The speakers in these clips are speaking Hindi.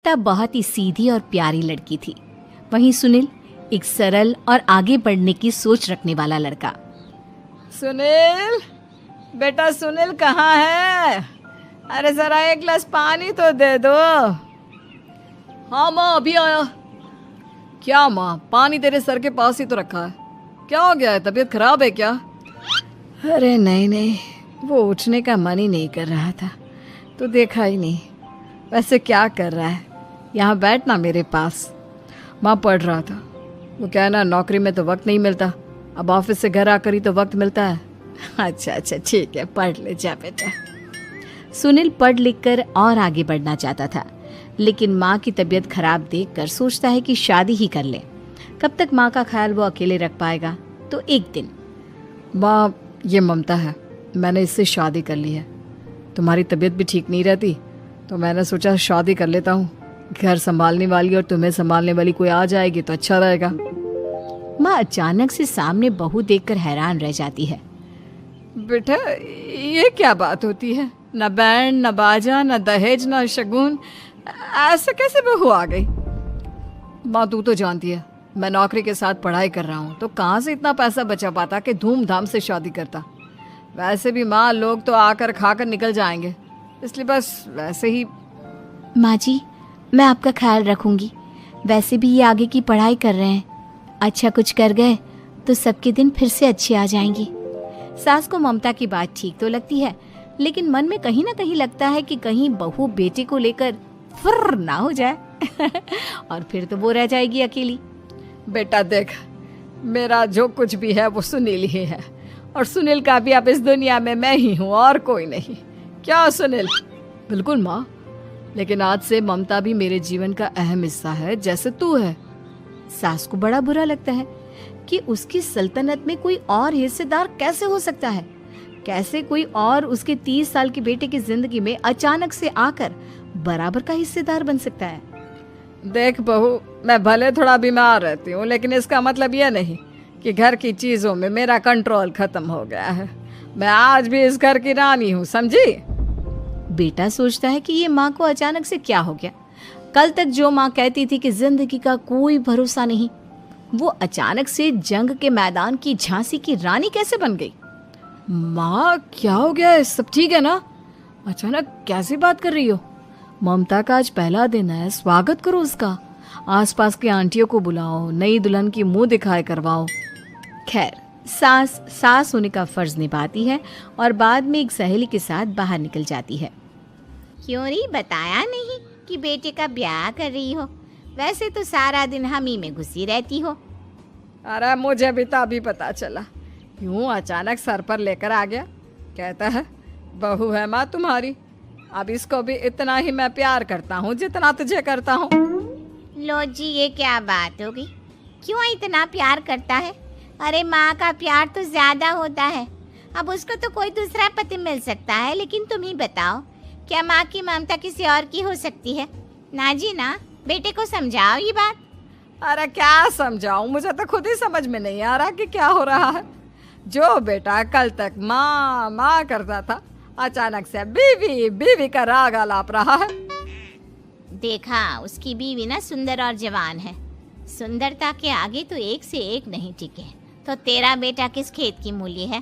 बेटा बहुत ही सीधी और प्यारी लड़की थी। वहीं सुनील एक सरल और आगे बढ़ने की सोच रखने वाला लड़का। सुनील, बेटा सुनील कहाँ है? अरे जरा एक गिलास पानी तो दे दो। हाँ माँ, अभी आया। क्या माँ, पानी तेरे सर के पास ही तो रखा है। क्या हो गया है, तबीयत खराब है क्या? अरे नहीं, वो उठने का मन ही नहीं कर रहा था तो देखा ही नहीं। वैसे क्या कर रहा है? यहाँ बैठ ना मेरे पास। माँ पढ़ रहा था। वो क्या है ना, नौकरी में तो वक्त नहीं मिलता, अब ऑफिस से घर आकर ही तो वक्त मिलता है। अच्छा ठीक है, पढ़ ले जा बेटा। सुनील पढ़ लिख कर और आगे बढ़ना चाहता था, लेकिन माँ की तबीयत खराब देखकर सोचता है कि शादी ही कर ले। कब तक माँ का ख्याल वो अकेले रख पाएगा। तो एक दिन, माँ ये ममता है, मैंने इससे शादी कर ली है। तुम्हारी तबीयत भी ठीक नहीं रहती तो मैंने सोचा शादी कर लेता हूँ। घर संभालने वाली और तुम्हें संभालने वाली कोई आ जाएगी तो अच्छा रहेगा। माँ अचानक से सामने बहू देखकर हैरान रह जाती है। बेटा ये क्या बात होती है? न बैंड, न बाजा, न दहेज, न शगुन, ऐसे कैसे बहू आ गई? माँ तू तो जानती है मैं नौकरी के साथ पढ़ाई कर रहा हूँ, तो कहाँ से इतना पैसा बचा पाता कि धूमधाम से शादी करता। वैसे भी माँ, लोग तो आकर खाकर निकल जाएंगे, इसलिए बस वैसे ही। माँ जी, मैं आपका ख्याल रखूंगी। वैसे भी ये आगे की पढ़ाई कर रहे हैं, अच्छा कुछ कर गए तो सबके दिन फिर से अच्छे आ जाएंगे। सास को ममता की बात ठीक तो लगती है, लेकिन मन में कहीं ना कहीं लगता है कि कहीं बहू बेटे को लेकर फुर्र ना हो जाए और फिर तो वो रह जाएगी अकेली। बेटा देख, मेरा जो कुछ भी है वो सुनील ही है, और सुनील का भी अब इस दुनिया में मैं ही हूँ और कोई नहीं। क्या सुनील? बिल्कुल माँ, लेकिन आज से ममता भी मेरे जीवन का अहम हिस्सा है, जैसे तू है। सास को बड़ा बुरा लगता है कि उसकी सल्तनत में कोई और हिस्सेदार कैसे हो सकता है। कैसे कोई और उसके 30 साल के बेटे की जिंदगी में अचानक से आकर बराबर का हिस्सेदार बन सकता है। देख बहू, मैं भले थोड़ा बीमार रहती हूँ, लेकिन इसका मतलब यह नहीं कि घर की चीजों में मेरा कंट्रोल खत्म हो गया है। मैं आज भी इस घर की रानी हूँ, समझी? बेटा सोचता है कि ये माँ को अचानक से क्या हो गया। कल तक जो माँ कहती थी कि जिंदगी का कोई भरोसा नहीं, वो अचानक से जंग के मैदान की झांसी की रानी कैसे बन गई? माँ क्या हो गया है? सब ठीक है ना? अचानक कैसी बात कर रही हो? ममता का आज पहला दिन है, स्वागत करो उसका। आसपास की आंटियों को बुलाओ, नई दुल्हन की मुंह दिखाए करवाओ। खैर, सास होने का फर्ज निभाती है और बाद में एक सहेली के साथ बाहर निकल जाती है। क्यों री बताया नहीं कि बेटे का ब्याह कर रही हो? वैसे तो सारा दिन हम ही में घुसी रहती हो। अरे मुझे भी तो अभी पता चला, यूं अचानक सर पर लेकर आ गया। कहता है बहू है माँ तुम्हारी, अब इसको भी इतना ही मैं प्यार करता हूँ जितना तुझे करता हूँ। लो जी, ये क्या बात होगी? क्यों इतना प्यार करता है? अरे माँ का प्यार तो ज्यादा होता है। अब उसको तो कोई दूसरा पति मिल सकता है, लेकिन तुम ही बताओ, क्या माँ की ममता किसी और की हो सकती है? ना जी ना, बेटे को समझाओ ये बात। अरे क्या समझाऊं, मुझे तो खुद ही समझ में नहीं आ रहा कि क्या हो रहा है। जो बेटा कल तक माँ माँ करता था, अचानक से बीवी बीवी का राग आलाप रहा है। देखा, उसकी बीवी ना सुंदर और जवान है। सुंदरता के आगे तो एक से एक नहीं टिके, तो तेरा बेटा किस खेत की मूली है?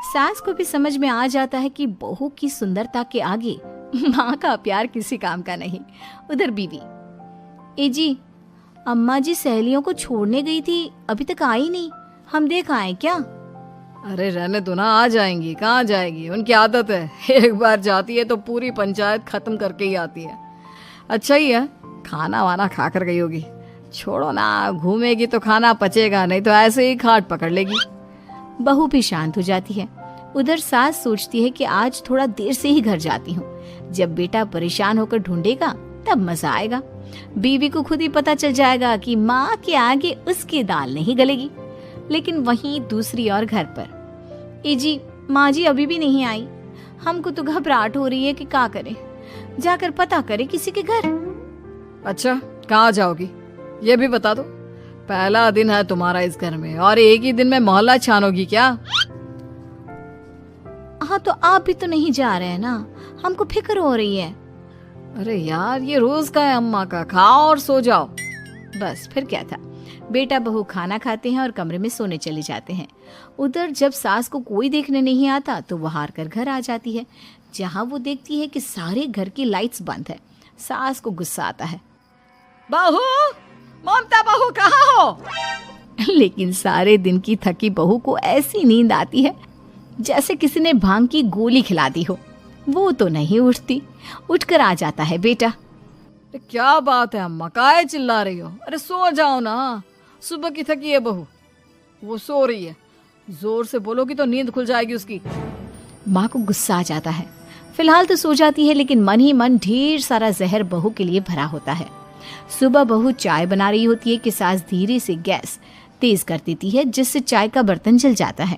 सास को भी समझ में आ जाता है कि बहू की सुंदरता के आगे माँ का प्यार किसी काम का नहीं। उधर बीवी, ए जी, अम्मा जी सहेलियों को छोड़ने गई थी, अभी तक आई नहीं, हम देख आए क्या? अरे रहने दो ना, आ जाएंगी। कहाँ जाएगी, उनकी आदत है, एक बार जाती है तो पूरी पंचायत खत्म करके ही आती है। अच्छा ही है, खाना वाना खा कर गई होगी। छोड़ो ना, घूमेगी तो खाना पचेगा, नहीं तो ऐसे ही खाट पकड़ लेगी। बहू भी शांत हो जाती है। उधर सास सोचती है कि आज थोड़ा देर से ही घर जाती हूँ, जब बेटा परेशान होकर ढूंढेगा तब मजा आएगा। बीवी को खुद ही पता चल जाएगा कि माँ के आगे उसकी दाल नहीं गलेगी। लेकिन वहीं दूसरी ओर घर पर, ए जी, माँ जी अभी भी नहीं आई, हमको तो घबराहट हो रही है कि क्या करें, जाकर पता करें किसी के घर। अच्छा, कहाँ जाओगी ये भी बता दो। पहला दिन है तुम्हारा इस घर में और एक ही दिन में मोहल्ला छानोगी क्या? हाँ, तो आप भी तो नहीं जा रहे हैं ना, हमको फिक्र हो रही है। अरे यार, ये रोज का है अम्मा का, खाओ और सो जाओ। बस फिर क्या था। बेटा बहू खाना खाते हैं और कमरे में सोने चले जाते हैं। उधर जब सास को कोई देखने नहीं आता तो वो हार कर घर आ जाती है, जहाँ वो देखती है कि सारे घर की लाइट्स बंद है। सास को गुस्सा आता है। बहू, ममता बहू कहाँ हो? लेकिन सारे दिन की थकी बहू को ऐसी नींद आती है जैसे किसी ने भांग की गोली खिला दी हो। वो तो नहीं उठती। उठकर आ जाता है बेटा। अरे क्या बात है अम्मा, काहे चिल्ला रही हो? अरे सो जाओ ना, सुबह की थकी है बहू, वो सो रही है। जोर से बोलोगी तो नींद खुल जाएगी उसकी। माँ को गुस्सा आ जाता है। फिलहाल तो सो जाती है, लेकिन मन ही मन ढेर सारा जहर बहू के लिए भरा होता है। सुबह बहू चाय बना रही होती है कि सास धीरे से गैस तेज कर देती है, जिससे चाय का बर्तन जल जाता है।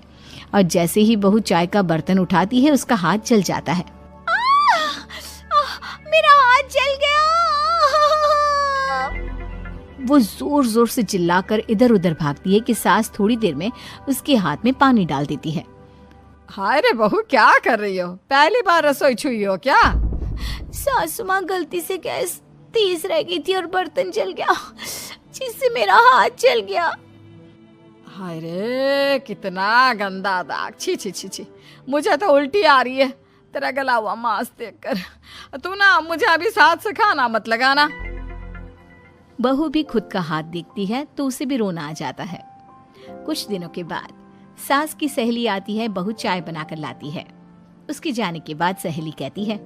और जैसे ही बहू चाय का बर्तन उठाती है, उसका हाथ जल जाता है। मेरा हाथ जल गया। वो जोर जोर से चिल्लाकर इधर उधर भागती है कि सास थोड़ी देर में उसके हाथ में पानी डाल देती है। हाय रे बहू, क्या कर रही हो? पहली बार रसोई छुई हो क्या? सासू माँ गलती से गैस तेज रह गई थी और बर्तन जल गया, जिससे मेरा हाथ जल गया। हाय रे, कितना गंदा दाग। छी छी छी छी, मुझे तो उल्टी आ रही है तेरा गला हुआ मांस देखकर। तू ना मुझे अभी साथ से खाना मत लगाना। बहू भी खुद का हाथ देखती है तो उसे भी रोना आ जाता है। कुछ दिनों के बाद सास की सहेली आती है, बहू चाय बनाकर लाती है। उसके जाने के बाद सहेली कहती है,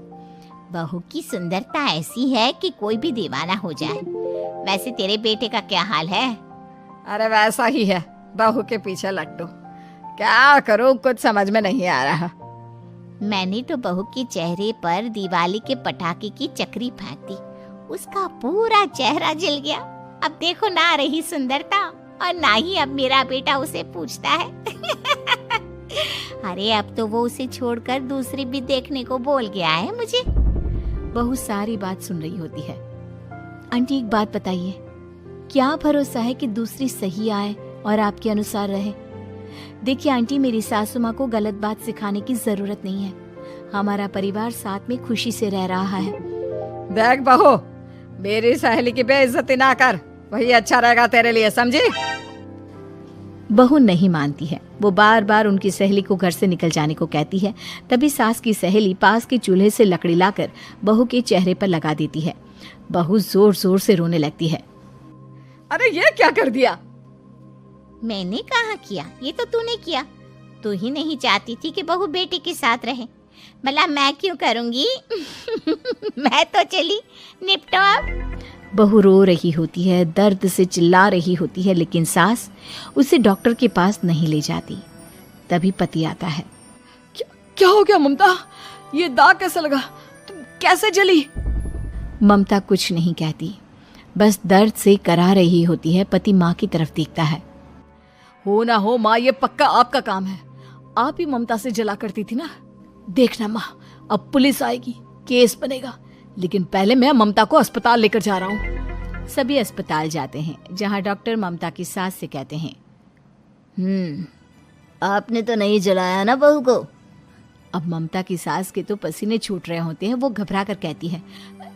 बहू की सुंदरता ऐसी है कि कोई भी दीवाना हो जाए। वैसे तेरे बेटे का क्या हाल है? अरे वैसा ही है, बहू के पीछे लट्टू। क्या करूं, कुछ समझ में नहीं आ रहा। मैंने तो बहू के चेहरे पर दिवाली के पटाखे की चक्री फेंक दी, उसका पूरा चेहरा जल गया। अब देखो ना रही सुंदरता, और ना ही अब मेरा बेटा उसे पूछता है। अरे अब तो वो उसे छोड़कर दूसरी भी देखने को बोल गया है मुझे। बहू सारी बात सुन रही होती है। आंटी एक बात बताइए, क्या भरोसा है कि दूसरी सही आए और आपके अनुसार रहे? देखिए आंटी, मेरी सासू माँ को गलत बात सिखाने की जरूरत नहीं है। हमारा परिवार साथ में खुशी से रह रहा है। देख बहू, मेरी सहेली की बेइज्जती ना कर, वही अच्छा रहेगा तेरे लिए, समझी? बहू नहीं मानती है। वो बार बार उनकी सहेली को घर से निकल जाने को कहती है। तभी सास की सहेली पास के चूल्हे से लकड़ी लाकर बहू के चेहरे पर लगा देती है। बहू जोर जोर से रोने लगती है। अरे ये क्या कर दिया? मैंने कहा किया, ये तो तूने किया। तू ही नहीं चाहती थी कि बहू बेटे के साथ रहे, भला मैं क्यों करूंगी? मैं तो चली, निपटो अब। बहू रो रही होती है, दर्द से चिल्ला रही होती है, लेकिन सास उसे डॉक्टर के पास नहीं ले जाती। तभी पति आता है। क्या हो गया ममता? ये दाग कैसे लगा? तुम कैसे जली? ममता कुछ नहीं कहती, बस दर्द से करा रही होती है। पति माँ की तरफ देखता है। हो ना हो माँ, ये पक्का आपका काम है। आप ही ममता से जला करती थी ना। देखना माँ, अब पुलिस आएगी, केस बनेगा, लेकिन पहले मैं ममता को अस्पताल लेकर जा रहा हूँ। सभी अस्पताल जाते हैं, जहाँ डॉक्टर ममता की सास से कहते हैं, आपने तो नहीं जलाया ना बहू को? अब ममता की सास के तो पसीने छूट रहे होते हैं। वो घबरा कर कहती है,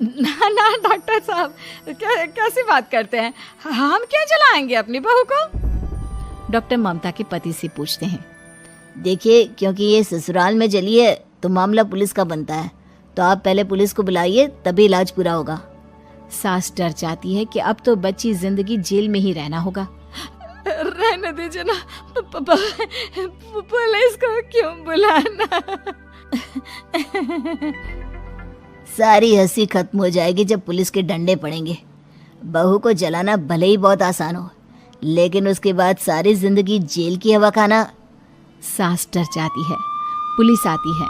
ना ना डॉक्टर साहब, कैसी बात करते हैं? हम क्या जलाएंगे अपनी बहू को? डॉक्टर ममता के पति से पूछते हैं। देखिए, क्योंकि ये ससुराल में जली है तो मामला पुलिस का बनता है, तो आप पहले पुलिस को बुलाइए, तभी इलाज पूरा होगा। सास डर जाती है कि अब तो बच्ची जिंदगी जेल में ही रहना होगा। रहने दीजिए ना, पुलिस को क्यों बुलाना? सारी हंसी खत्म हो जाएगी जब पुलिस के डंडे पड़ेंगे। बहू को जलाना भले ही बहुत आसान हो, लेकिन उसके बाद सारी जिंदगी जेल की हवा खाना। सास डर जाती है। पुलिस आती है।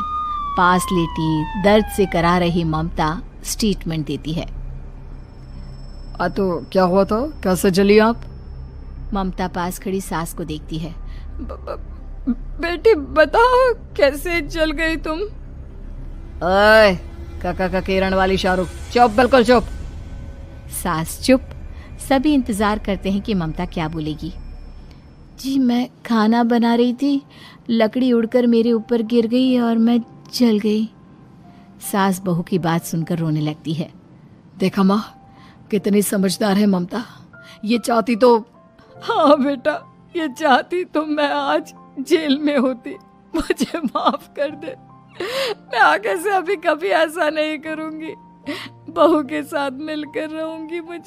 पास लेटी दर्द से करा रही ममता स्टेटमेंट देती है। तो क्या हुआ था? कैसे जली आप? ममता पास खड़ी सास को देखती है। बेटी बताओ, कैसे जल गई तुम? ओए, काका का किरण वाली शाहरुख, चुप, बिल्कुल चुप। सास चुप। सभी इंतजार करते हैं कि ममता क्या बोलेगी। जी मैं खाना बना रही थी, लकड़ी उड़कर मेरे ऊपर गिर गई और मैं जल गई। सास बहू की बात सुनकर रोने लगती है। देखा माँ, कितनी समझदार है ममता। ये चाहती तो, हाँ बेटा, ये चाहती तो मैं आज जेल में होती। मुझे माफ कर दे, मैं आगे से अभी कभी ऐसा नहीं करूंगी। बहू के साथ मिलकर रहूंगी। मुझे